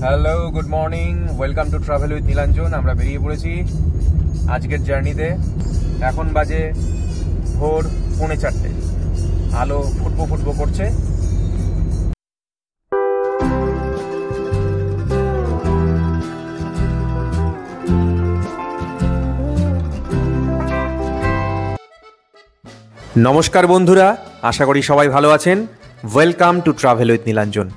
Hello, good morning, welcome to travel with Nilanjan. আমরা বেরিয়ে পড়েছি আজকের জার্নিতে। এখন বাজে ভোর 4:45, আলো ফুটবো ফুটবো করছে। নমস্কার বন্ধুরা, আশা করি সবাই ভালো আছেন। Welcome to travel with Nilanjan.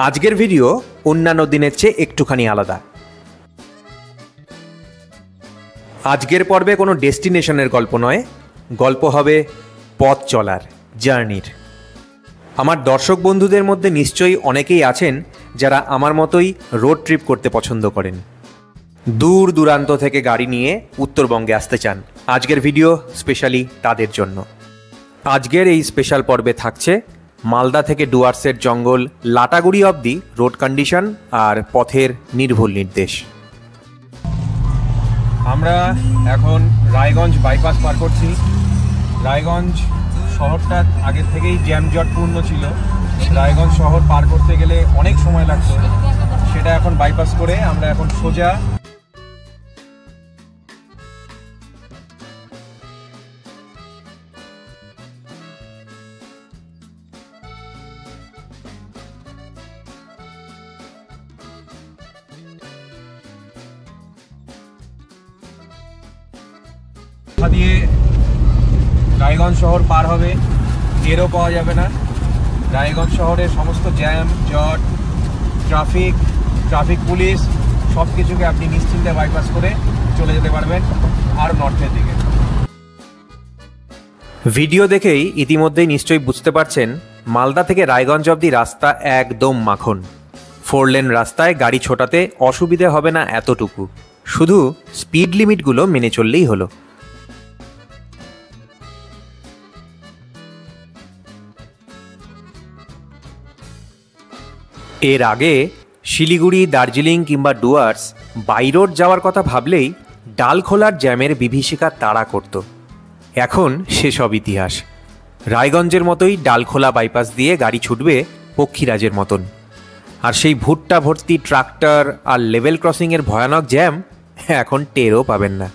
আজকের ভিডিও অন্যান্য দিনের চেয়ে একটুখানি আলাদা। আজকের পর্বে কোনো ডেস্টিনেশনের গল্প নয়, গল্প হবে পথ চলার, জার্নির। আমার দর্শক বন্ধুদের মধ্যে নিশ্চয়ই অনেকেই আছেন যারা আমার মতোই রোড ট্রিপ করতে পছন্দ করেন, দূর দূরান্ত থেকে গাড়ি নিয়ে উত্তরবঙ্গে আসতে চান। আজকের ভিডিও স্পেশালি তাদের জন্য। আজকের এই স্পেশাল পর্বে থাকছে মালদা থেকে ডুয়ার্সের জঙ্গল লাটাগুড়ি অবধি রোড কন্ডিশন আর পথের নির্ভুল নির্দেশ। আমরা এখন রায়গঞ্জ বাইপাস পার করছি। রায়গঞ্জ শহরটা আগের থেকেই জ্যামজটপূর্ণ ছিল। রায়গঞ্জ শহর পার করতে গেলে অনেক সময় লাগতো, সেটা এখন বাইপাস করে আমরা এখন সোজা দিয়ে রায়গঞ্জ শহর পার হবে। টেরও পাওয়া যাবে না। রায়গঞ্জ শহরের সমস্ত জ্যাম জট, ট্রাফিক পুলিশ সব কিছুকে আপনি নিশ্চিন্তে বাইপাস করে চলে যেতে পারবেন আর নর্থের দিকে। ভিডিও দেখেই ইতিমধ্যেই নিশ্চয়ই বুঝতে পারছেন মালদা থেকে রায়গঞ্জ অবধি রাস্তা একদম মাখন। 4 লেন রাস্তায় গাড়ি ছোটাতে অসুবিধে হবে না এতটুকু, শুধু স্পিড লিমিটগুলো মেনে চললেই হলো। এর আগে শিলিগুড়ি, দার্জিলিং কিংবা ডুয়ার্স বাই রোড যাওয়ার কথা ভাবলেই ডালখোলার জ্যামের বিভীষিকা তাড়া করত। এখন সেসব ইতিহাস। রায়গঞ্জের মতোই ডালখোলা বাইপাস দিয়ে গাড়ি ছুটবে পক্ষীরাজের মতন। আর সেই ভুট্টা ভর্তি ট্রাক্টর আর লেভেল ক্রসিংয়ের ভয়ানক জ্যাম এখন টেরও পাবেন না।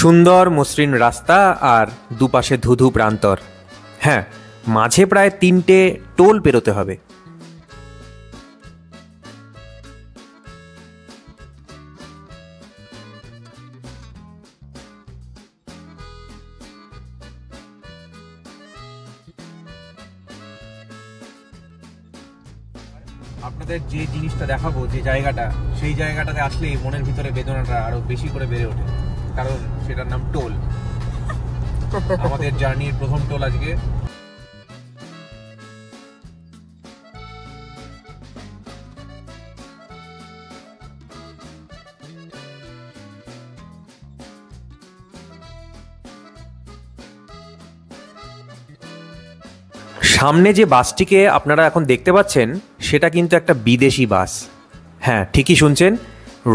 সুন্দর মসৃণ রাস্তা আর দুপাশে ধুধু প্রান্তর। হ্যাঁ, মাঝে প্রায় 3টে টোল পেরোতে হবে। আপনাদের যে জিনিসটা দেখাবো, যে জায়গাটা, সেই জায়গাটাতে আসলেই মনের ভিতরে বেদনাটা আরো বেশি করে বেড়ে ওঠে, কারণ সেটার নাম টোল। আমাদের জার্নির প্রথম টোল আজকে। সামনে যে বাসটিকে আপনারা এখন দেখতে পাচ্ছেন সেটা কিন্তু একটা বিদেশি বাস। হ্যাঁ, ঠিকই শুনছেন,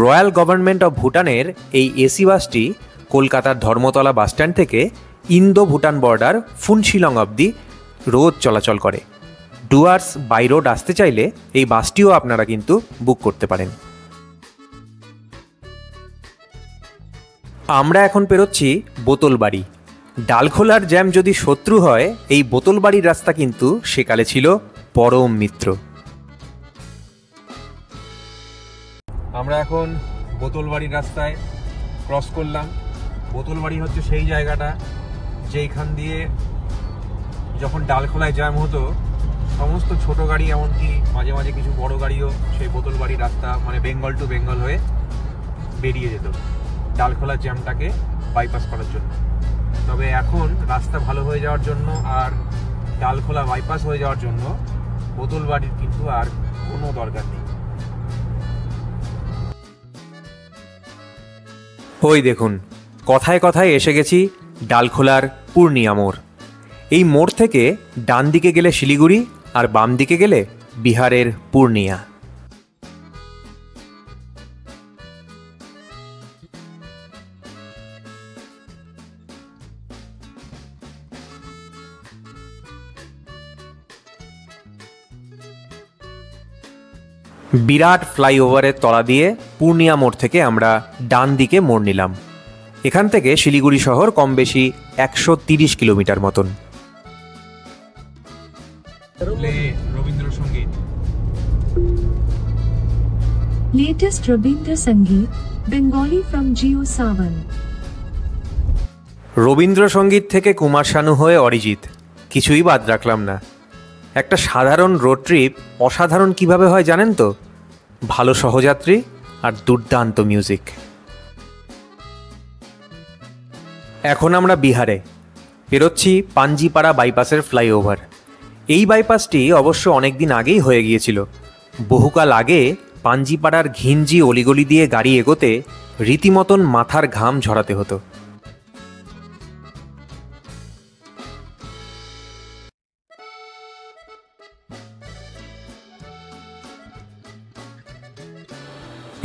রয়্যাল গভর্নমেন্ট অফ ভুটানের এই এসি বাসটি কলকাতার ধর্মতলা বাসস্ট্যান্ড থেকে ইন্দো ভুটান বর্ডার ফুনশিলং অবধি রোজ চলাচল করে। ডুয়ার্স বাই রোড আসতে চাইলে এই বাসটিও আপনারা কিন্তু বুক করতে পারেন। আমরা এখন পেরোচ্ছি বোতলবাড়ি। ডালখোলার জ্যাম যদি শত্রু হয়, এই বোতলবাড়ির রাস্তা কিন্তু সেকালে ছিল পরম মিত্র। আমরা এখন বোতলবাড়ির রাস্তায় ক্রস করলাম। বোতলবাড়ি হচ্ছে সেই জায়গাটা যেইখান দিয়ে যখন ডালখোলায় জ্যাম হতো, সমস্ত ছোট গাড়ি, এমনকি মাঝে মাঝে কিছু বড় গাড়িও সেই বোতলবাড়ির রাস্তা মানে বেঙ্গল টু বেঙ্গল হয়ে বেরিয়ে যেত ডালখোলার জ্যামটাকে বাইপাস করার জন্য। তবে এখন রাস্তা ভালো হয়ে যাওয়ার জন্য আর ডালখোলা বাইপাস হয়ে যাওয়ার জন্য বোতলবাড়ির কিন্তু আর কোনো দরকার নেই। ওই দেখুন, কথায় কথায় এসে গেছি ডালখোলার পূর্ণিয়া মোড়। এই মোড় থেকে ডান দিকে গেলে শিলিগুড়ি আর বাম দিকে গেলে বিহারের পূর্ণিয়া। বিরাট ফ্লাইওভারের তলা দিয়ে পূর্ণিয়া মোড় থেকে আমরা ডান দিকে মোড় নিলাম। এখান থেকে শিলিগুড়ি শহর কম বেশি 130 কিলোমিটার মতন। Rabindrasangeet, latest Rabindra Sangeet, Bengali from Jio Sawan. Rabindrasangeet থেকে কুমার শানু হয়ে অরিজিৎ, কিছুই বাদ রাখলাম না। একটা সাধারণ রোড ট্রিপ অসাধারণ কিভাবে হয় জানেন তো? ভালো সহযাত্রী আর দুর্দান্ত মিউজিক। এখন আমরা বিহারে পেরোচ্ছি পাঞ্জিপাড়া বাইপাসের ফ্লাইওভার। এই বাইপাসটি অবশ্য অনেক দিন আগেই হয়ে গিয়েছিল। বহুকাল আগে পাঞ্জিপাড়ার ঘিঞ্জি অলিগলি দিয়ে গাড়ি এগোতে রীতিমতন মাথার ঘাম ঝরাতে হতো।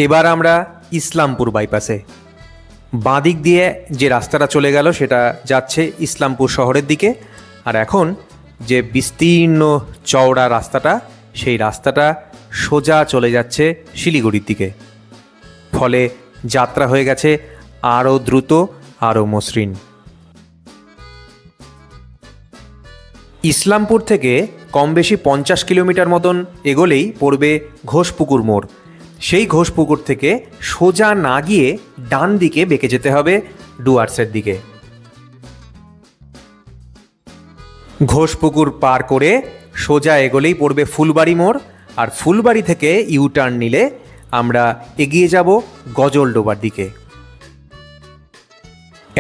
এবার আমরা ইসলামপুর বাইপাসে। বাঁদিক দিয়ে যে রাস্তাটা চলে গেল সেটা যাচ্ছে ইসলামপুর শহরের দিকে, আর এখন যে বিস্তীর্ণ চওড়া রাস্তাটা, সেই রাস্তাটা সোজা চলে যাচ্ছে শিলিগুড়ির দিকে। ফলে যাত্রা হয়ে গেছে আরও দ্রুত, আরও মসৃণ। ইসলামপুর থেকে কম বেশি 50 কিলোমিটার মতন এগোলেই পড়বে ঘোষপুকুর মোড়। সেই ঘোষপুকুর থেকে সোজা না গিয়ে ডান দিকে বেঁকে যেতে হবে ডুয়ার্সের দিকে। ঘোষপুকুর পার করে সোজা এগোলেই পড়বে ফুলবাড়ি মোড়, আর ফুলবাড়ি থেকে ইউটার্ন নিলে আমরা এগিয়ে যাব গজলডোবার দিকে।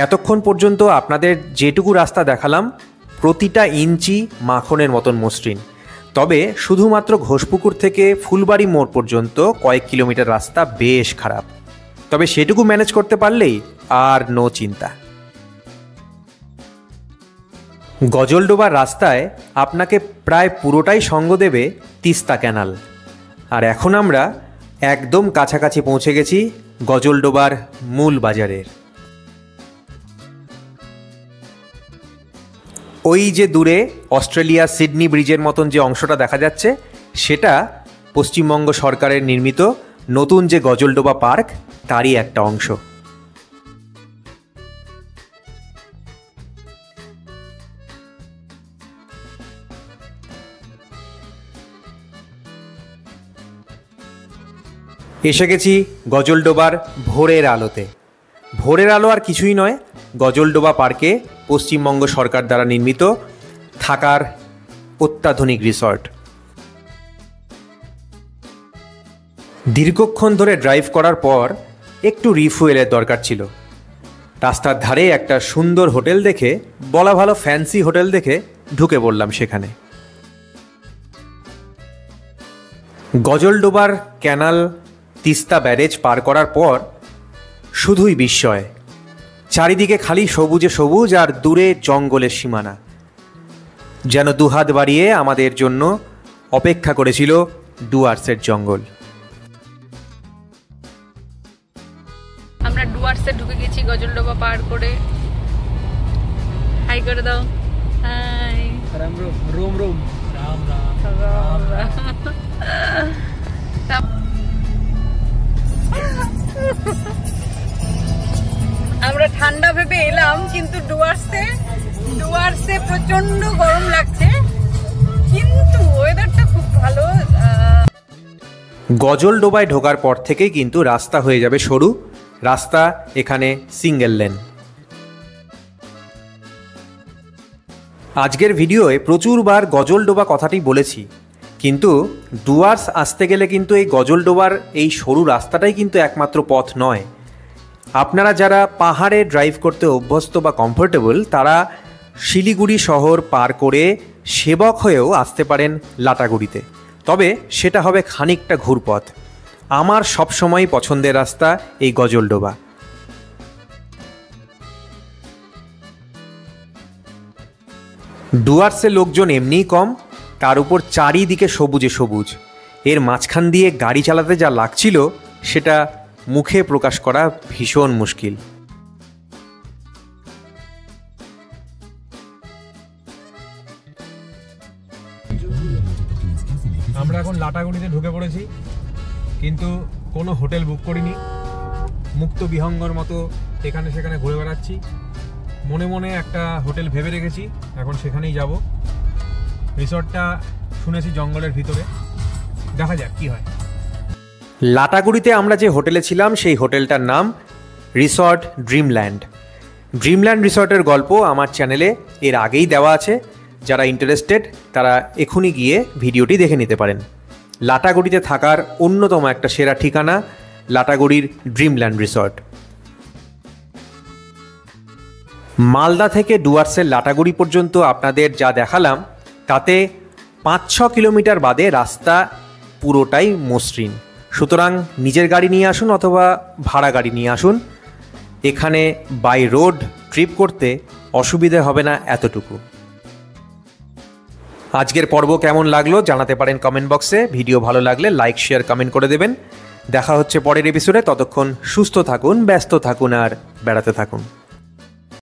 এতক্ষণ পর্যন্ত আপনাদের যেটুকু রাস্তা দেখালাম প্রতিটা ইঞ্চি মাখনের মতন মসৃণ। তবে শুধুমাত্র ঘোষপুকুর থেকে ফুলবাড়ি মোড় পর্যন্ত কয়েক কিলোমিটার রাস্তা বেশ খারাপ। তবে সেটুকু ম্যানেজ করতে পারলেই আর নো চিন্তা। গজলডোবার রাস্তায় আপনাকে প্রায় পুরোটাই সঙ্গ দেবে তিস্তা ক্যানাল। আর এখন আমরা একদম কাছাকাছি পৌঁছে গেছি গজলডোবার মূল বাজারের। ওই যে দূরে অস্ট্রেলিয়া সিডনি ব্রিজের মতন যে অংশটা দেখা যাচ্ছে, সেটা পশ্চিমবঙ্গ সরকারের নির্মিত নতুন যে গজলডোবা পার্ক তারই একটা অংশ। এসে গেছি গজলডোবার ভোরের আলোতে। ভোরের আলো আর কিছুই নয়, গজলডোবা পার্কে পশ্চিমবঙ্গ সরকার দ্বারা নির্মিত থাকার অত্যাধুনিক রিসর্ট। দীর্ঘক্ষণ ধরে ড্রাইভ করার পর একটু রিফুয়েলের দরকার ছিল। রাস্তার ধারে একটা সুন্দর হোটেল দেখে, বলা ভালো ফ্যান্সি হোটেল দেখে ঢুকে পড়লাম সেখানে। গজলডোবার ক্যানাল, তিস্তা ব্যারেজ পার করার পর শুধুই বিস্ময়। চারিদিকে খালি সবুজে সবুজ আর দূরে জঙ্গলের সীমানা। যেন দুহাত বাড়িয়ে আমাদের জন্য অপেক্ষা করেছিল ডুয়ার্সের জঙ্গল। আমরা ডুয়ার্সে ঢুকে গেছি গজলডোবা পার করে। হাই করে দাও। হাই। রাম রাম রোম রোম রাম রাম রাম। আমরা ঠান্ডা ভেবে এলাম, কিন্তু ডুয়ার্সে প্রচন্ড গরম লাগছে, কিন্তু ওয়েদারটা খুব ভালো। গজলডোবায় ঢোকার পর থেকেই কিন্তু রাস্তা হয়ে যাবে সরু। রাস্তা এখানে সিঙ্গেল লেন। আজকের ভিডিওয়ে প্রচুরবার গজলডোবা কথাটি বলেছি, কিন্তু ডুয়ার্স আসতে গেলে কিন্তু এই গজলডোবার এই সরু রাস্তাটাই কিন্তু একমাত্র পথ নয়। আপনারা যারা পাহাড়ে ড্রাইভ করতে অভ্যস্ত বা কমফোর্টেবল, তারা শিলিগুড়ি শহর পার করে সেবক হয়েও আসতে পারেন লাটাগুড়িতে। তবে সেটা হবে খানিকটা ঘুরপথ। আমার সবসময় পছন্দের রাস্তা এই গজলডোবা। ডুয়ার্সে লোকজন এমনিই কম, তার উপর চারিদিকে সবুজে সবুজ। এর মাঝখান দিয়ে গাড়ি চালাতে যা লাগছিল সেটা মুখে প্রকাশ করা ভীষণ মুশকিল। আমরা এখন লাটাগুড়িতে ঢুকে পড়েছি। কিন্তু কোনো হোটেল বুক করিনি, মুক্ত বিহঙ্গর মতো এখানে সেখানে ঘুরে বেড়াচ্ছি। মনে মনে একটা হোটেল ভেবে রেখেছি, এখন সেখানেই যাব। রিসর্টটা শুনেছি জঙ্গলের ভিতরে, দেখা যাক কি হয়। লাটাগুড়িতে আমরা যে হোটেলে ছিলাম সেই হোটেলটার নাম রিসর্ট ড্রিমল্যান্ড। ড্রিমল্যান্ড রিসর্টের গল্প আমার চ্যানেলে এর আগেই দেওয়া আছে, যারা ইন্টারেস্টেড তারা এখনই গিয়ে ভিডিওটি দেখে নিতে পারেন। লাটাগুড়িতে থাকার অন্যতম একটা সেরা ঠিকানা লাটাগুড়ির ড্রিমল্যান্ড রিসর্ট। মালদা থেকে ডুয়ার্সের লাটাগুড়ি পর্যন্ত আপনাদের যা দেখালাম তাতে 5-6 কিলোমিটার বাদে রাস্তা পুরোটাই মসৃণ। সুতরাং নিজের গাড়ি নিয়ে আসুন অথবা ভাড়া গাড়ি নিয়ে আসুন, এখানে বাই রোড ট্রিপ করতে অসুবিধে হবে না এতটুকু। আজকের পর্ব কেমন লাগলো জানাতে পারেন কমেন্ট বক্সে। ভিডিও ভালো লাগলে লাইক শেয়ার কমেন্ট করে দেবেন। দেখা হচ্ছে পরের এপিসোডে। ততক্ষণ সুস্থ থাকুন, ব্যস্ত থাকুন আর বেড়াতে থাকুন।